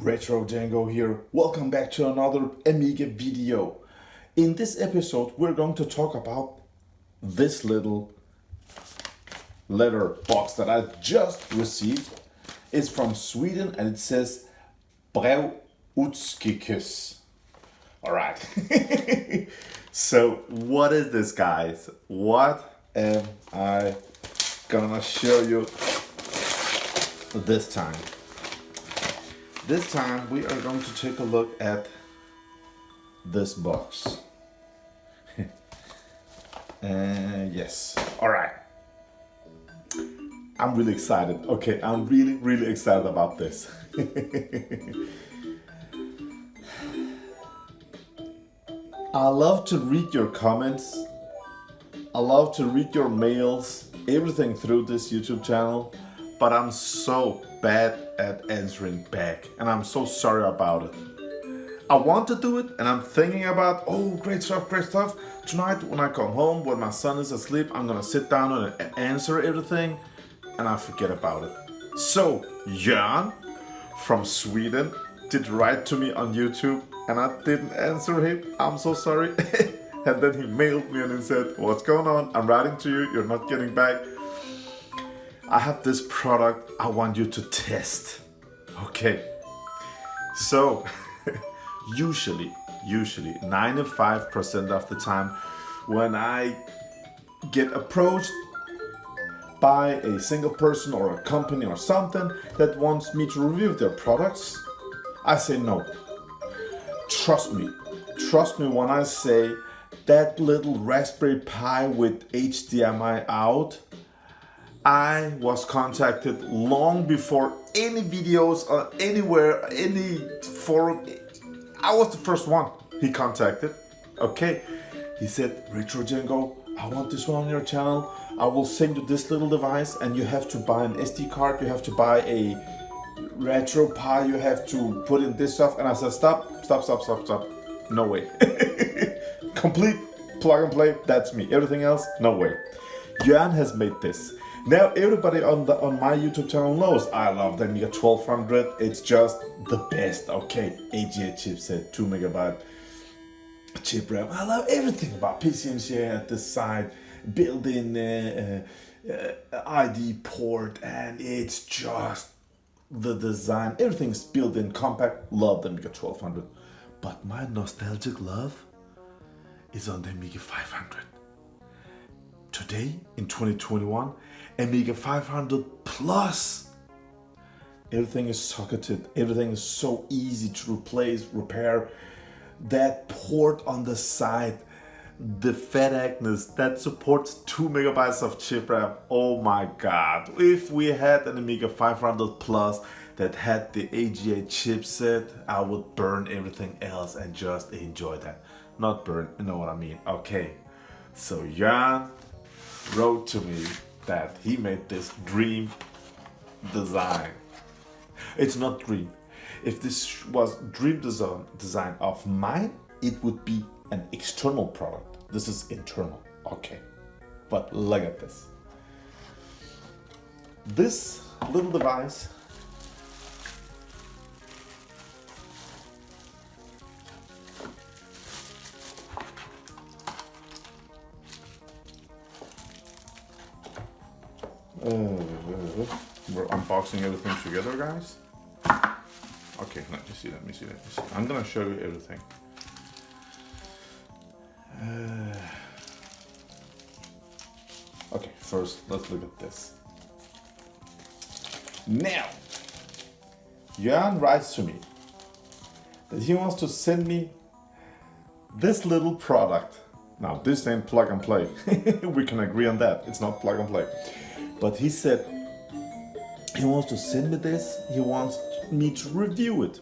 RETROCENGO here. Welcome back to another Amiga video. In this episode we're going to talk about this little letter box that I just received. It's from Sweden and it says Brev Utskikes. Alright. So what is this, guys? What am I gonna show you this time? This time we are going to take a look at this box. Yes, all right. I'm really excited. Okay, I'm really excited about this. I love to read your comments. I love to read your mails, everything through this YouTube channel, but I'm so bad at answering back, and I'm so sorry about it. I want to do it, and I'm thinking about, oh, great stuff. Tonight when I come home, when my son is asleep, I'm gonna sit down and answer everything, and I forget about it. So, Jörgen from Sweden did write to me on YouTube, and I didn't answer him. I'm so sorry. And then he mailed me and he said, what's going on? I'm writing to you, you're not getting back. I have this product I want you to test. Okay. So, usually 95% of the time when I get approached by a single person or a company or something that wants me to review their products, I say no. Trust me when I say that little Raspberry Pi with HDMI out, I was contacted long before any videos or anywhere, any forum. I was the first one he contacted. Okay, he said, RETROCENGO, I want this one on your channel. I will send you this little device and you have to buy an SD card, you have to buy a Retro Pi, you have to put in this stuff. And I said, stop. No way. Complete plug and play, that's me. Everything else, no way. Jörgen has made this. Now everybody on my YouTube channel knows I love the Amiga 1200. It's just the best. Okay, AGA chipset, 2 MB chip RAM. I love everything about PCMCI at this side, built-in IDE port, and it's just the design. Everything's built-in, compact. Love the Amiga 1200, but my nostalgic love is on the Amiga 500. Today in 2021. Amiga 500 Plus. Everything is socketed. Everything is so easy to repair. That port on the side, the Fat Agnes that supports 2 MB of chip RAM. Oh my God! If we had an Amiga 500 Plus that had the AGA chipset, I would burn everything else and just enjoy that. Not burn, you know what I mean? Okay. So Jörgen wrote to me that he made this dream design. It's not dream. If this was dream design of mine, it would be an external product. This is internal. Okay. But look at this. This little device we're unboxing everything together, guys. Okay, let me see. I'm gonna show you everything. Okay, first let's look at this. Now, Jörgen writes to me that he wants to send me this little product. Now, this ain't plug and play. We can agree on that. It's not plug and play. But he said he wants to send me this. He wants me to review it.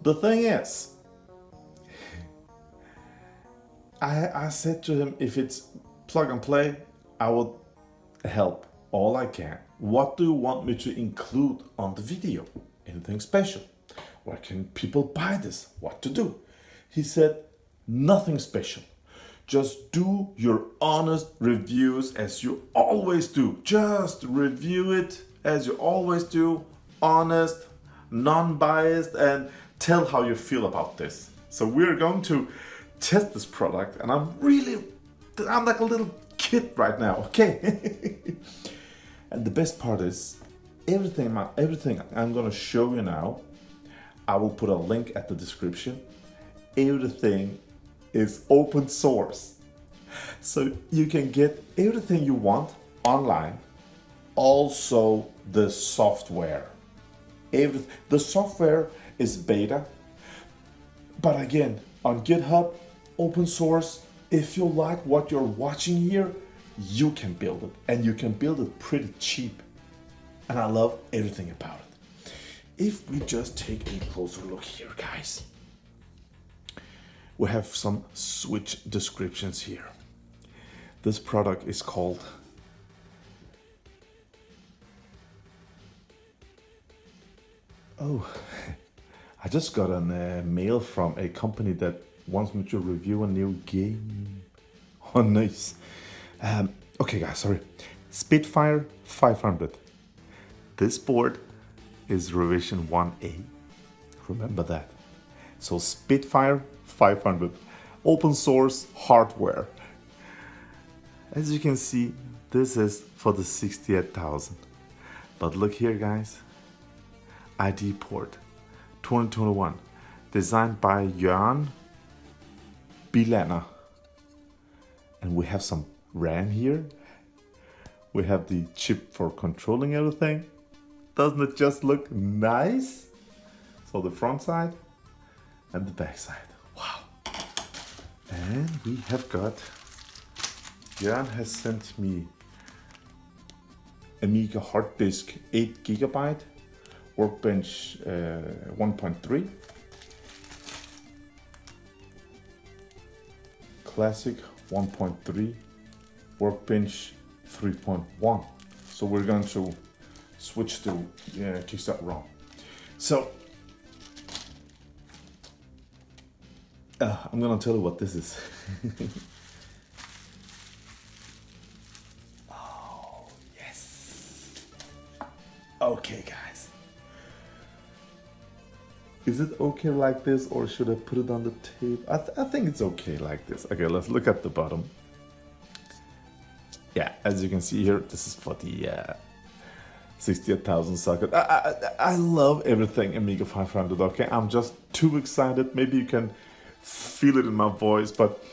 The thing is, I said to him, if it's plug and play, I will help all I can. What do you want me to include on the video? Anything special? Where can people buy this? What to do? He said, nothing special. Just do your honest reviews as you always do. Just review it as you always do. Honest, non-biased, and tell how you feel about this. So we're going to test this product, and I'm like a little kid right now, okay? And the best part is, everything I'm gonna show you now, I will put a link at the description. Everything is open source. So you can get everything you want online. Also the software. The software is beta. But again, on GitHub, open source, if you like what you're watching here, you can build it. And you can build it pretty cheap. And I love everything about it. If we just take a closer look here, guys, we have some switch descriptions here. This product is called I just got a mail from a company that wants me to review a new game. Oh, nice. Okay, guys, sorry. Spitfire 500. This board is revision 1A. Remember that. So Spitfire 500, open source hardware. As you can see, this is for the 68,000. But look here, guys. IDE port 2021, designed by Jörgen. And we have some RAM here. We have the chip for controlling everything. Doesn't it just look nice? So the front side and the back side. Wow. And we have got, Jörgen has sent me Amiga hard disk 8 GB, Workbench 1.3, Classic 1.3, Workbench 3.1. So we're going to switch to kickstart ROM. So I'm gonna tell you what this is. Oh yes. Okay, guys. Is it okay like this, or should I put it on the tape? I think it's okay like this. Okay, let's look at the bottom. Yeah, as you can see here, this is for the 68,000 socket. I love everything Amiga 500, okay? I'm just too excited. Maybe you can feel it in my voice, but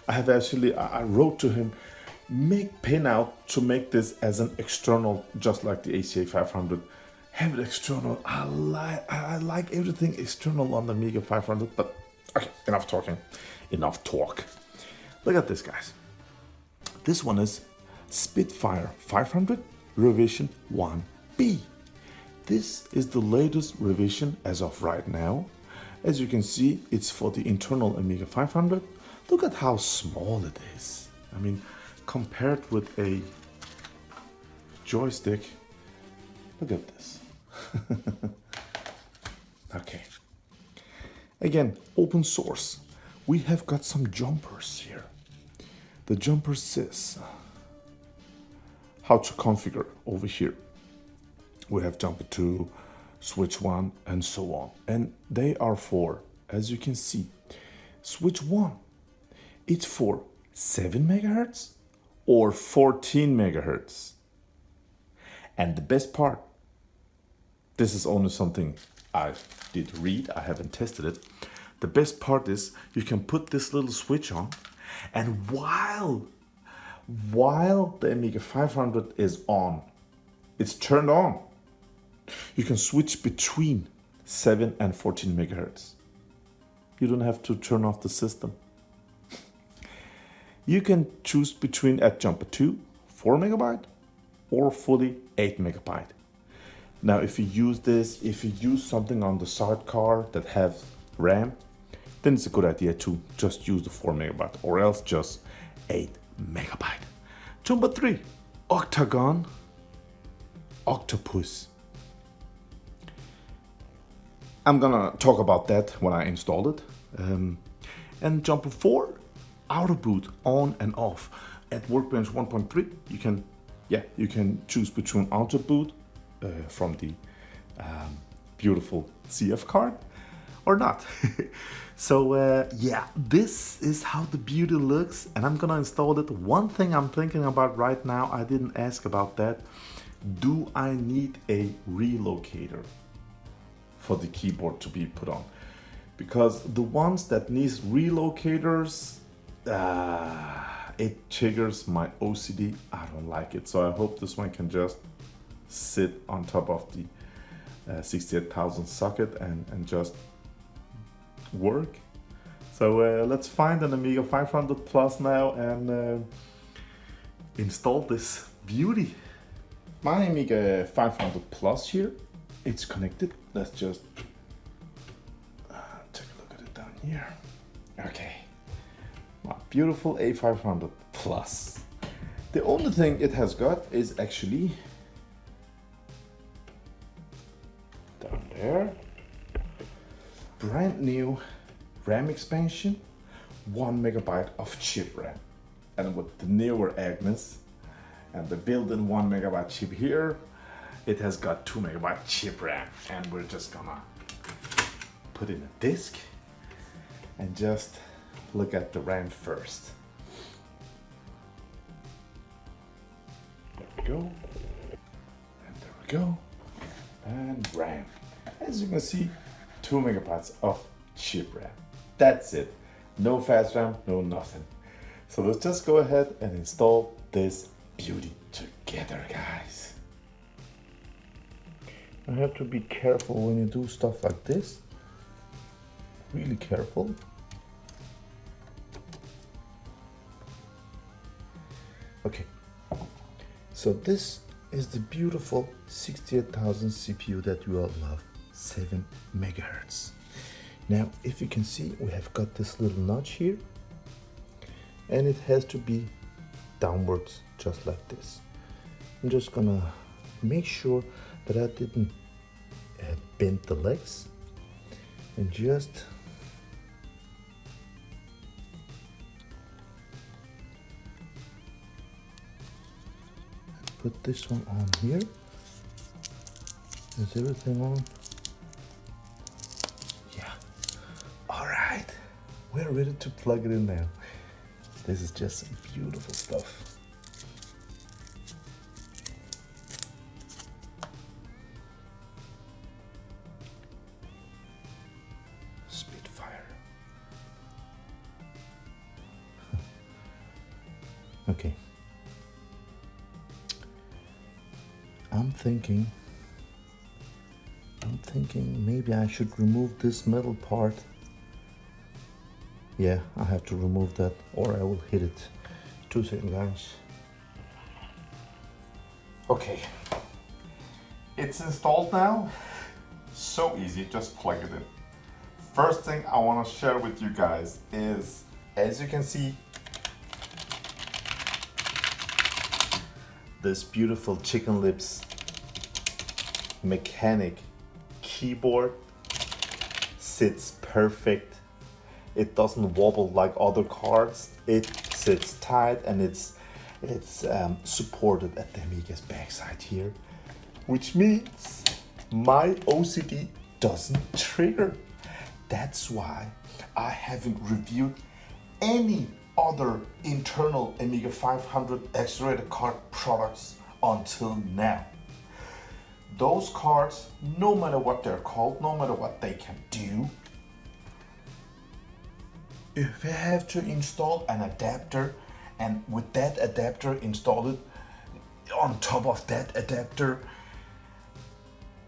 I have actually, I wrote to him, make pinout to make this as an external, just like the ACA 500. Have it external. I like everything external on the Amiga 500, but okay, enough talking. Enough talk. Look at this, guys. This one is Spitfire 500 revision 1B. This is the latest revision as of right now. As you can see, it's for the internal Amiga 500. Look at how small it is. I mean, compared with a joystick, look at this. Okay. Again, open source. We have got some jumpers here. The jumper says how to configure over here. We have jumper 2, switch 1, and so on. And they are for, as you can see, switch 1. It's for 7 MHz or 14 MHz. And the best part, this is only something I did read, I haven't tested it. The best part is you can put this little switch on, and while the Amiga 500 is on, it's turned on, you can switch between 7 and 14 MHz. You don't have to turn off the system. You can choose between at jumper 2, 4 MB or fully 8 MB. Now, if you use something on the sidecar that have RAM, then it's a good idea to just use the 4 MB or else just 8 MB. Jumper 3, Octagon, Octopus. I'm gonna talk about that when I install it. And jumper 4, auto boot on and off. At Workbench 1.3, you can choose between auto boot from the beautiful CF card or not. So yeah, this is how the beauty looks, and I'm gonna install it. One thing I'm thinking about right now, I didn't ask about that. Do I need a relocator for the keyboard to be put on? Because the ones that needs relocators, it triggers my OCD. I don't like it. So I hope this one can just sit on top of the 68,000 socket and just work. So let's find an Amiga 500 Plus now and install this beauty. My Amiga 500 Plus here, it's connected. Let's just take a look at it down here. Okay, my beautiful A500 Plus. The only thing it has got is actually down there, brand new RAM expansion, 1 megabyte of chip RAM. And with the newer Agnes and the built-in 1 megabyte chip here, it has got 2 megabyte chip RAM. And we're just gonna put in a disk and just look at the RAM first. There we go. And there we go. And RAM. As you can see, 2 megabytes of chip RAM. That's it. No fast RAM, no nothing. So let's just go ahead and install this beauty together, guys. I have to be careful when you do stuff like this. Really careful. Okay. So this is the beautiful 68,000 CPU that you all love, 7 megahertz. Now, if you can see, we have got this little notch here, and it has to be downwards, just like this. I'm just gonna make sure that I didn't bend the legs, and just put this one on here. Is everything on? Yeah. All right, we're ready to plug it in now. This is just some beautiful stuff. Spitfire. Okay. I'm thinking maybe I should remove this metal part. Yeah, I have to remove that or I will hit it. 2 seconds, guys. Okay, it's installed now. So easy, just plug it in. First thing I want to share with you guys is, as you can see, this beautiful chicken lips mechanic keyboard sits perfect. It doesn't wobble like other cards. It sits tight and it's supported at the Amiga's backside here, which means my OCD doesn't trigger. That's why I haven't reviewed any other internal Amiga 500 Accelerator card products until now. Those cards, no matter what they're called, no matter what they can do, if I have to install an adapter and with that adapter installed on top of that adapter,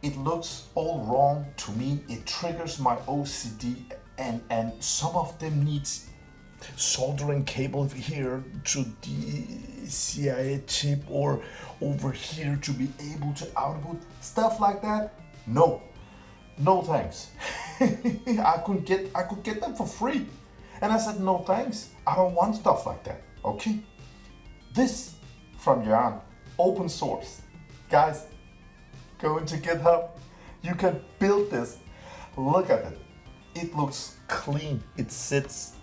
it looks all wrong to me. It triggers my OCD and some of them needs soldering cable here to the CIA chip or over here to be able to output stuff like that. No thanks. I could get them for free, and I said no thanks. I don't want stuff like that. Okay, this from Jörgen, open source, guys. Go into GitHub. You can build this. Look at it. It looks clean. It sits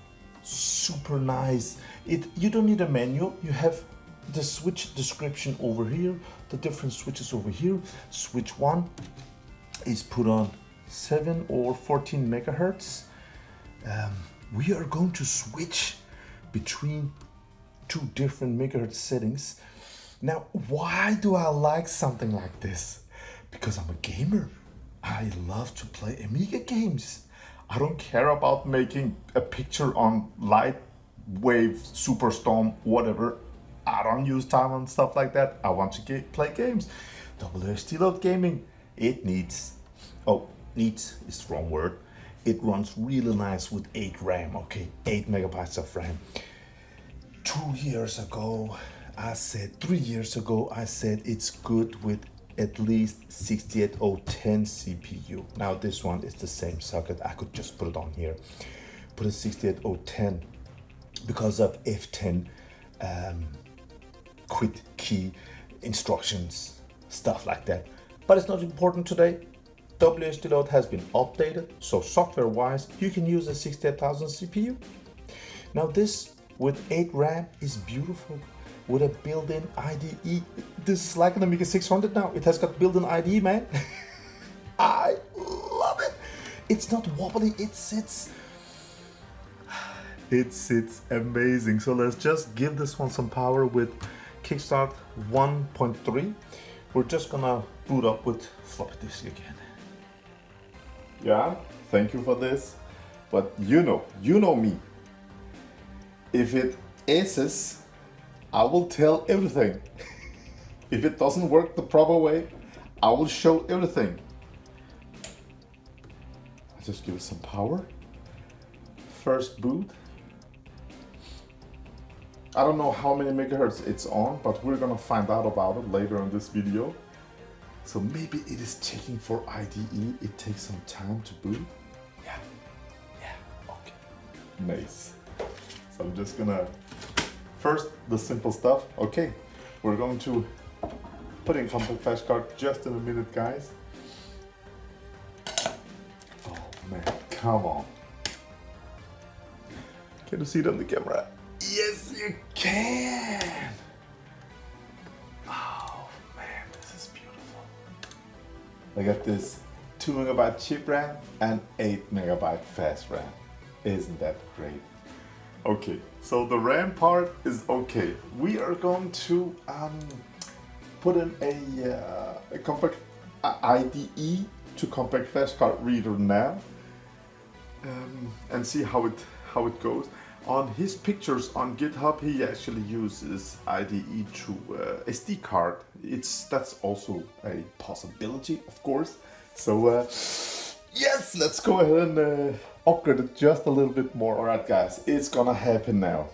super nice. You don't need a menu. You have the switch description over here, the different switches over here. Switch 1 is put on 7 or 14 megahertz. We are going to switch between two different megahertz settings. Now, why do I like something like this? Because I'm a gamer. I love to play Amiga games. I don't care about making a picture on light wave, superstorm, whatever. I don't use time and stuff like that. I want to play games. WSD load gaming, it needs is the wrong word. It runs really nice with 8 RAM, okay, 8 megabytes of RAM. 3 years ago, I said it's good with at least 68010 CPU. Now this one is the same socket. I could just put it on here. Put a 68010 because of F10 quit key instructions, stuff like that. But it's not important today. WSD load has been updated, so software wise you can use a 68000 CPU. Now this with 8 RAM is beautiful with a built-in IDE. This is like an Amiga 600 now. It has got built-in IDE, man. I love it. It's not wobbly, it sits amazing. So let's just give this one some power with Kickstart 1.3. We're just gonna boot up with floppy disk again. Yeah, thank you for this. But you know me. If it aces, I will tell everything. If it doesn't work the proper way, I will show everything. I'll just give it some power. First boot. I don't know how many megahertz it's on, but we're gonna find out about it later in this video. So maybe it is checking for IDE. It takes some time to boot. Yeah, okay, nice. So I'm just gonna, first the simple stuff. Okay, we're going to put in compact flash card just in a minute, guys. Oh man, come on. Can you see it on the camera? Yes, you can. Oh man, this is beautiful. I got this 2 megabyte cheap RAM and 8 megabyte fast RAM. Isn't that great? Okay, so the RAM part is okay. We are going to put in a compact IDE to compact flash card reader now, and see how it goes. On his pictures on GitHub, he actually uses IDE to SD card. That's also a possibility, of course. So yes, let's go ahead and upgrade it just a little bit more. All right, guys, it's gonna happen now.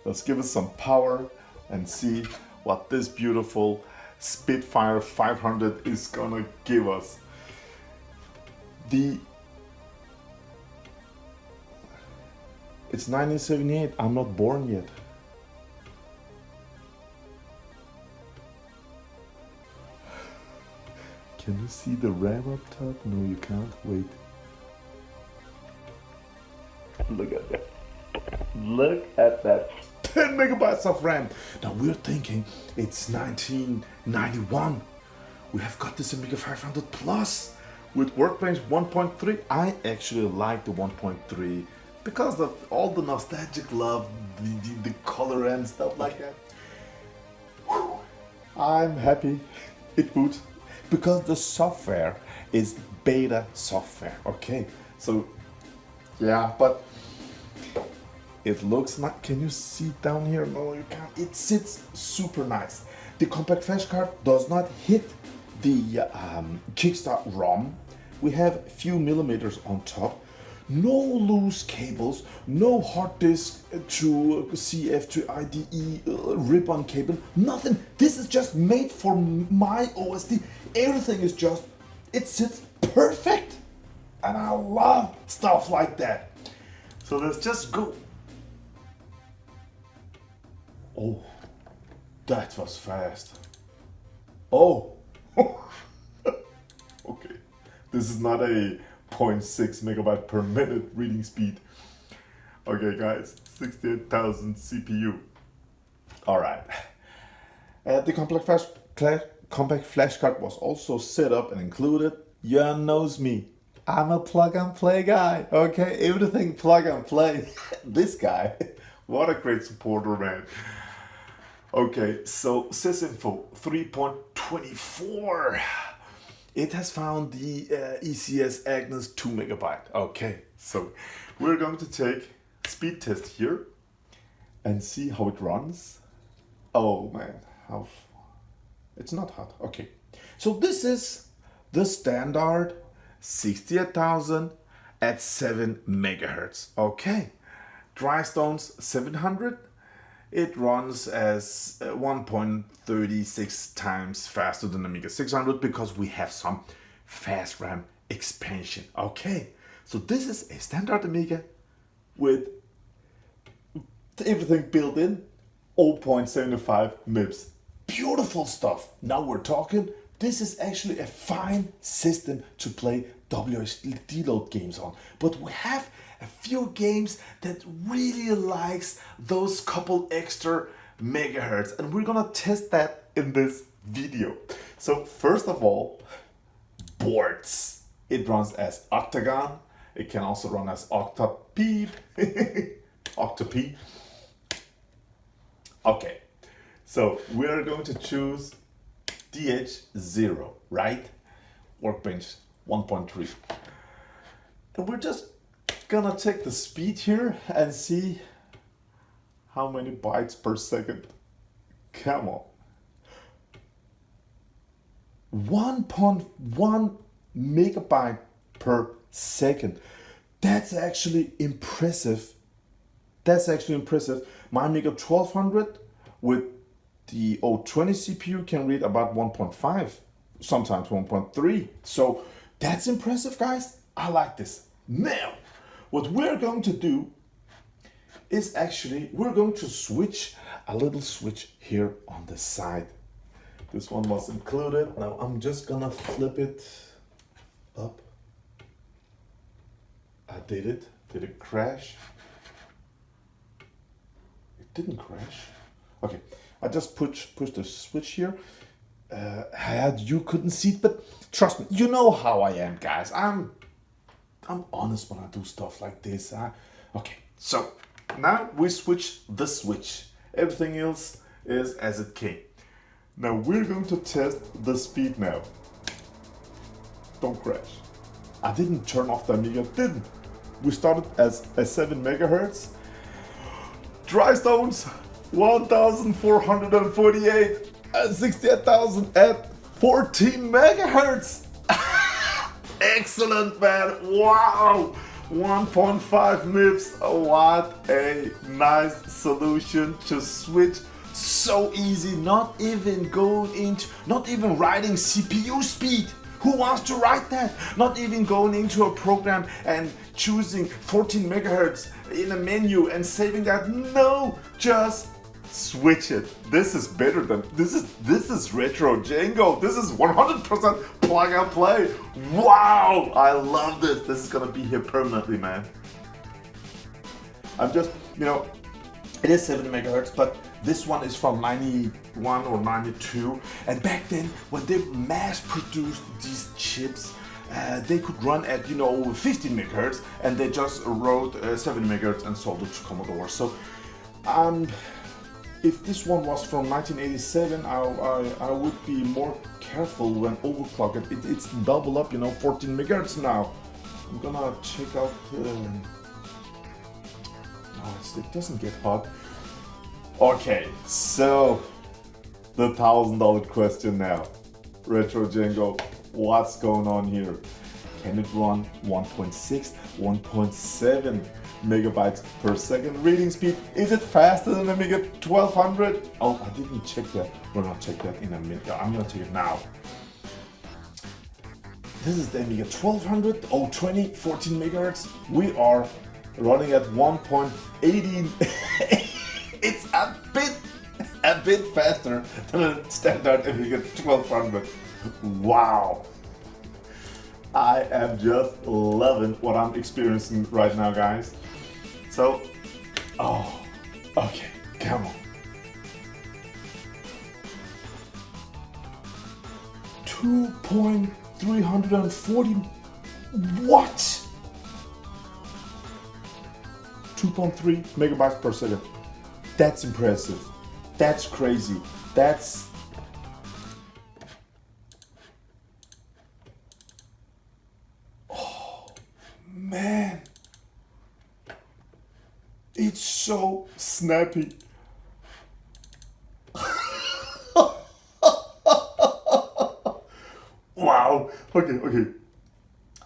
Let's give it some power and see what this beautiful Spitfire 500 is gonna give us. It's 1978, I'm not born yet. Can you see the RAM up top? No, you can't. Wait. Look at that. Look at that. 10 megabytes of RAM. Now we're thinking it's 1991. We have got this Amiga 500 Plus with Workbench 1.3. I actually like the 1.3 because of all the nostalgic love, the color and stuff like that. Whew. I'm happy it boots because the software is beta software. Okay, so yeah, but it looks like, can you see down here? No, you can't. It sits super nice. The compact flash card does not hit the Kickstart ROM. We have a few millimeters on top. No loose cables, no hard disk to CF to IDE ribbon cable, nothing. This is just made for my OSD. Everything is just, it sits perfect. And I love stuff like that. So let's just go. Oh, that was fast. Oh, okay. This is not a 0.6 megabyte per minute reading speed. Okay, guys, 68,000 CPU. All right. The compact flash card was also set up and included. Jörgen knows me. I'm a plug and play guy, okay? Everything plug and play. This guy, what a great supporter, man. Okay, so sysinfo 3.24. It has found the ECS Agnes 2 megabyte. Okay, so we're going to take speed test here and see how it runs. Oh man, it's not hot. Okay, so this is the standard 68,000 at 7 megahertz. Okay, Drystone's 700. It runs as 1.36 times faster than Amiga 600 because we have some fast RAM expansion. Okay, so this is a standard Amiga with everything built in, 0.75 MHz. Beautiful stuff. Now we're talking. This is actually a fine system to play WSD load games on. But we have a few games that really likes those couple extra megahertz, and we're gonna test that in this video. So first of all, boards. It runs as Octagon. It can also run as Octapede. Octapede. Okay, so we're going to choose DH0, right? Workbench 1.3. And we're just gonna check the speed here and see how many bytes per second. Come on. 1.1 megabyte per second. That's actually impressive. My Amiga 1200 with the 020 CPU can read about 1.5, sometimes 1.3. So that's impressive, guys. I like this. Now, what we're going to do is actually, we're going to switch a little switch here on the side. This one was included. Now I'm just gonna flip it up. I did it. Did it crash? It didn't crash. Okay, I just pushed the switch here. You couldn't see it, but trust me, you know how I am, guys. I'm honest when I do stuff like this. Okay, so now we switch the switch. Everything else is as it came. Now we're going to test the speed now. Don't crash. I didn't turn off the Amiga, didn't. We started as a 7 megahertz. Drystones 1448 and 68,000 at 14 megahertz. Excellent, man. Wow. 1.5 MIPS. What a nice solution to switch. So easy, not even writing CPU speed. Who wants to write that? Not even going into a program and choosing 14 megahertz in a menu and saving that. No, just switch it. This is better than this is RETROCENGO. This is 100% plug and play. Wow, I love this. This is gonna be here permanently, man. I'm just, it is 7 megahertz, but this one is from 91 or 92. And back then, when they mass produced these chips, they could run at 15 megahertz, and they just wrote 7 megahertz and sold it to Commodore. So if this one was from 1987, I would be more careful when overclock it. It's double up, 14 megahertz now. I'm gonna check out. It doesn't get hot. Okay, so the $1,000 question now. RETROCENGO, what's going on here? Can it run 1.6, 1.7 megabytes per second reading speed? Is it faster than Amiga 1200? Oh, I didn't check that. We're gonna check that in a minute. I'm gonna check it now. This is the Amiga 1200, 020, 14 megahertz. We are running at 1.18. It's a bit faster than a standard Amiga 1200. Wow. I am just loving what I'm experiencing right now, guys. So, okay, come on. 2.3 340. What? 2.3 megabytes per second. That's impressive. That's crazy. That's... Oh, man. It's so snappy. Wow. Okay.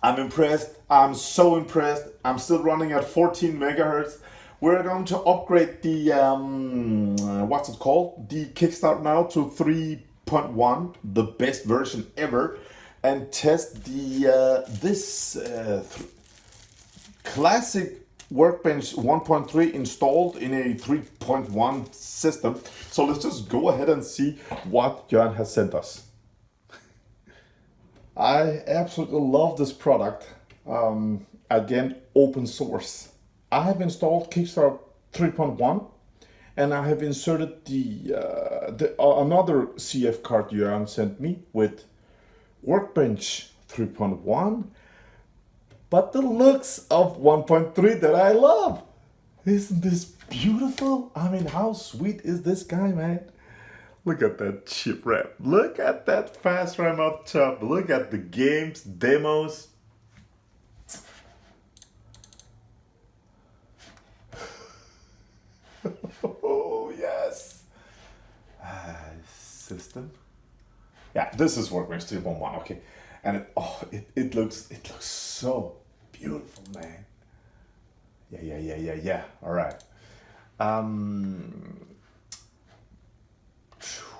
I'm impressed. I'm so impressed. I'm still running at 14 megahertz. We're going to upgrade the what's it called? The Kickstart now to 3.1, the best version ever, and test the classic Workbench 1.3 installed in a 3.1 system. So let's just go ahead and see what Jörgen has sent us. I absolutely love this product. Again, open source. I have installed Kickstart 3.1 and I have inserted the another CF card Jörgen sent me with Workbench 3.1, but the looks of 1.3 that I love. Isn't this beautiful? I mean, how sweet is this guy, man? Look at that chip RAM. Look at that fast RAM up top. Look at the games, demos. Oh, yes. System. Yeah, this is Workbench 3.1. Okay. And it looks so beautiful, man. Yeah. All right.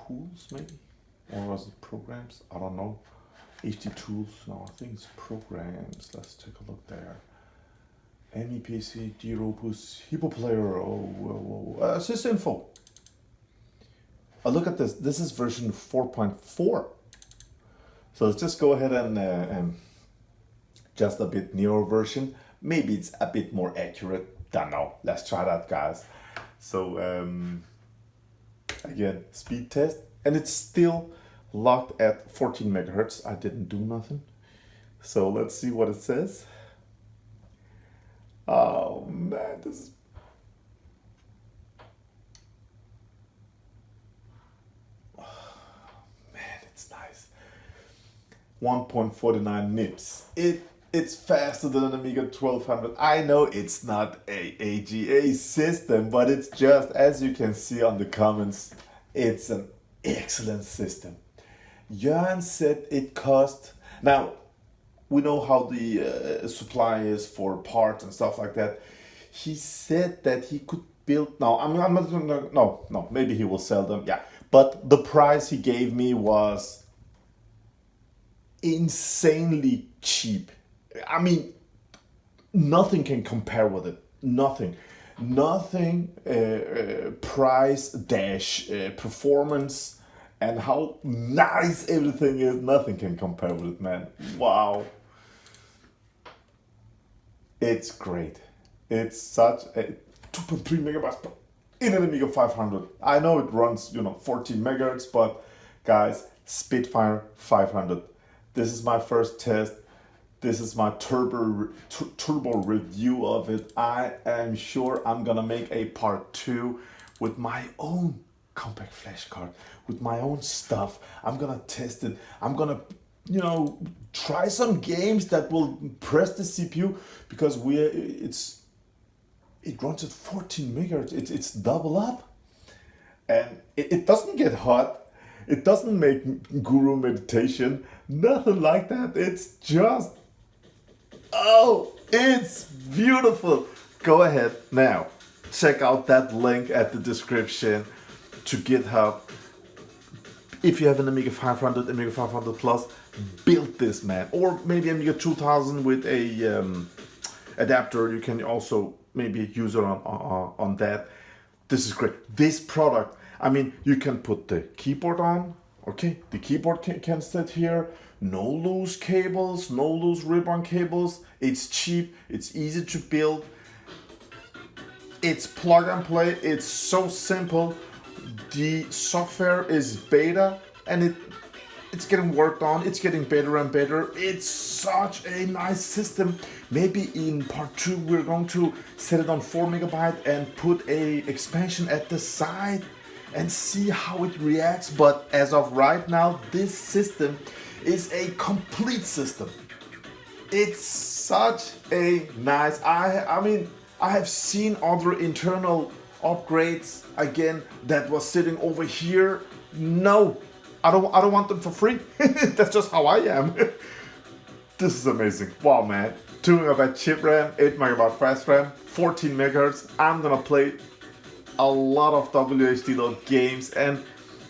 Tools maybe, or was it programs? I don't know. HD tools. No, I think it's programs. Let's take a look there. MEPC, Dropus, Hippo Player. Sysinfo. Look at this. This is version 4.4. So let's just go ahead and just a bit newer version. Maybe it's a bit more accurate. Don't know. Let's try that, guys. So again, speed test, and it's still locked at 14 megahertz. I didn't do nothing. So let's see what it says. Oh man, this is... Man, it's nice. 1.49 MIPS. It's faster than an Amiga 1200. I know it's not a AGA system, but it's just, as you can see on the comments, it's an excellent system. Jörgen said it cost... Now, we know how the supply is for parts and stuff like that. He said that he could build... No, I'm not gonna... No, maybe he will sell them, yeah. But the price he gave me was insanely cheap. I mean, nothing can compare with it. Nothing. Price dash performance and how nice everything is. Nothing can compare with it, man. Wow. It's great. It's such a 2.3 megabytes in an Amiga 500. I know it runs, 14 megahertz, but guys, Spitfire 500. This is my first test. This is my turbo review of it. I am sure I'm gonna make a part 2 with my own compact flash card, with my own stuff. I'm gonna test it. I'm gonna, try some games that will press the CPU, because it runs at 14 megahertz. It's double up, and it doesn't get hot. It doesn't make guru meditation. Nothing like that. It's just... Oh, it's beautiful. Go ahead now. Check out that link at the description to GitHub. If you have an Amiga 500, Amiga 500 Plus, build this, man. Or maybe Amiga 2000 with a adapter. You can also maybe use it on that. This is great. This product, I mean, you can put the keyboard on. Okay, the keyboard can sit here. No loose cables, no loose ribbon cables. It's cheap, it's easy to build. It's plug and play, it's so simple. The software is beta, and it's getting worked on, it's getting better and better. It's such a nice system. Maybe in part 2 we're going to set it on 4 megabyte and put a expansion at the side and see how it reacts. But as of right now, this system is a complete system. It's such a nice, I mean, I have seen other internal upgrades again that was sitting over here. No, I don't want them for free. That's just how I am. This is amazing. Wow, man. 2 megabyte chip RAM, 8 megabyte fast RAM, 14 megahertz. I'm gonna play a lot of WHD load games, and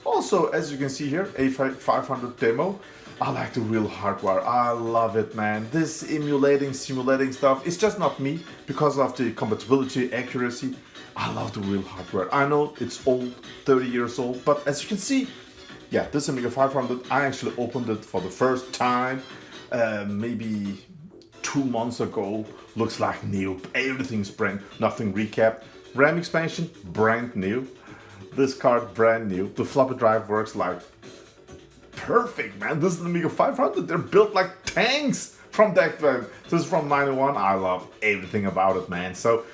also, as you can see here, a 500 demo. I like the real hardware. I love it, man. This emulating, simulating stuff, it's just not me because of the compatibility, accuracy. I love the real hardware. I know it's old, 30 years old, but as you can see, yeah, this Amiga 500, I actually opened it for the first time maybe 2 months ago. Looks like new. Everything's brand, nothing recapped. RAM expansion, brand new. This card, brand new. The floppy drive works like perfect, man. This is the Amiga 500. They're built like tanks from that time. This is from 91. I love everything about it, man. So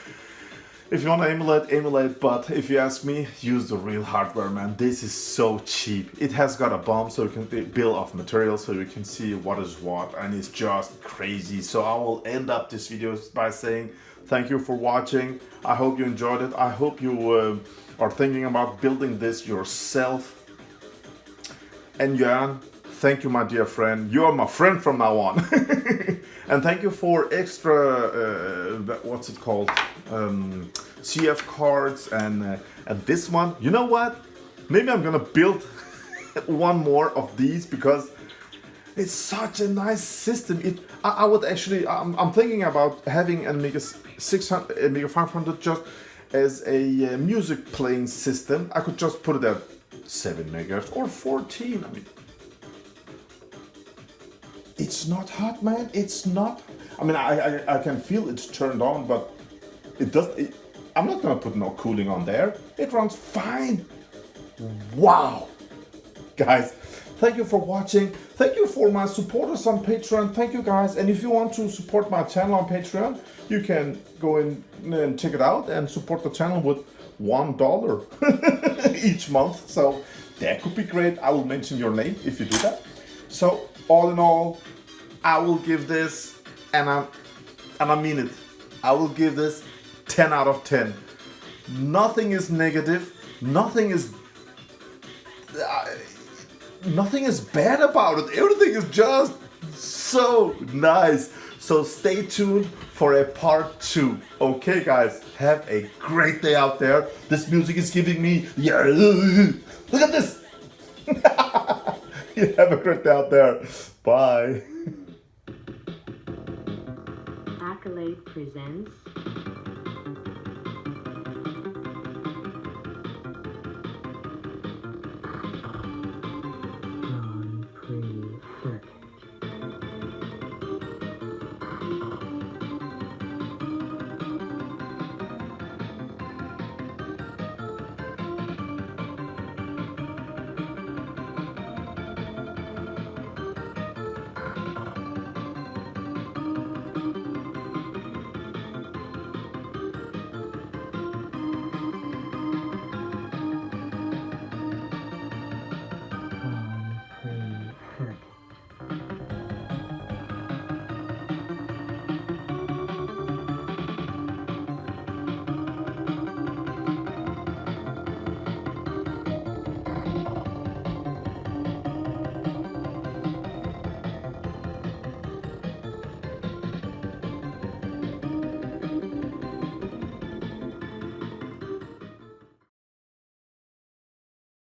if you want to emulate, but if you ask me, use the real hardware, man. This is so cheap. It has got a BOM, so you can bill of material, so you can see what is what, and it's just crazy. So I will end up this video by saying thank you for watching. I hope you enjoyed it. I hope you are thinking about building this yourself. And Jörgen, thank you, my dear friend. You are my friend from now on. And thank you for extra, what's it called? CF cards and this one. You know what? Maybe I'm gonna build one more of these because it's such a nice system. I would actually, I'm thinking about having an Amiga 600, Amiga 500 just as a music playing system. I could just put it at 7 megahertz or 14. I mean, it's not hot, man. It's not. I mean, I can feel it's turned on, but it does. I'm not gonna put no cooling on there. It runs fine. Wow, guys. Thank you for watching. Thank you for my supporters on Patreon. Thank you, guys. And if you want to support my channel on Patreon, you can go in and check it out and support the channel with $1 each month. So that could be great. I will mention your name if you do that. So all in all, I will give this, and I mean it, I will give this 10 out of 10. Nothing is negative. Nothing is bad about it. Everything is just so nice. So stay tuned for a part 2. Okay, guys, have a great day out there. This music is giving me, yeah, look at this. You have a great day out there. Bye. Accolade presents